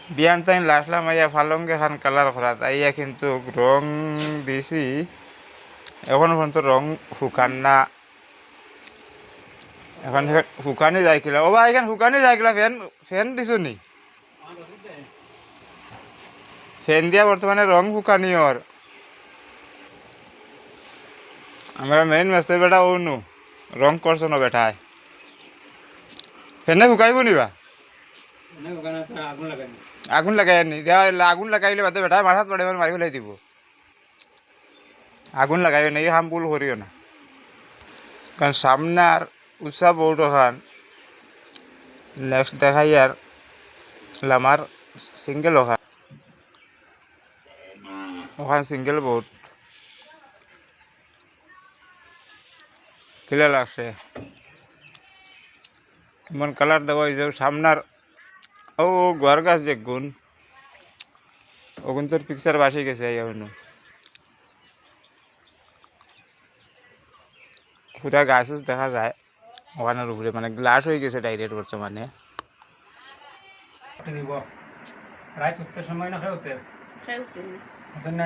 বিয়ান তাই লাসলাম আইয়া ফালঙ্গে খান কালার করা তাইয়া কিন্তু রং দিছি এখন পর্যন্ত রং শুকান না। এখন শুকানি যায় কিলা ও বা এখান শুকানি যায় কিলা ফ্যান ফ্যান দিছো নি ফ্যান দিয়া বর্তমানে রং শুকানি ওর আমরা মেইন মাস্টার বেটা ও নু রং করছো না বেটায় ফেনে শুকাইব নিবা আগুন লাগাই নি আগুন লাগাইলে বাদে বেটা মাথাত পড়ে মারি ফেলাই দিব আগুন লাগাইও না এই হাম ভুল করিও না কারণ সামনে আর উৎসাহ বউট খান নেক্সট দেখাই আর আমার সিঙ্গেল ওখান ওখান সিঙ্গেল বোট কিলা লাগছে এমন কালার দেওয়া হয়েছে সামনার ও ঘর গাছ দেখুন ওগুন তোর পিকচার বাসে গেছে এখনো পুরা গাছ দেখা যায় ওখানের উপরে মানে গ্লাস হয়ে গেছে ডাইরেক্ট বর্তমানে দিব রাত উঠতে সময় না খেয়ে উঠতে না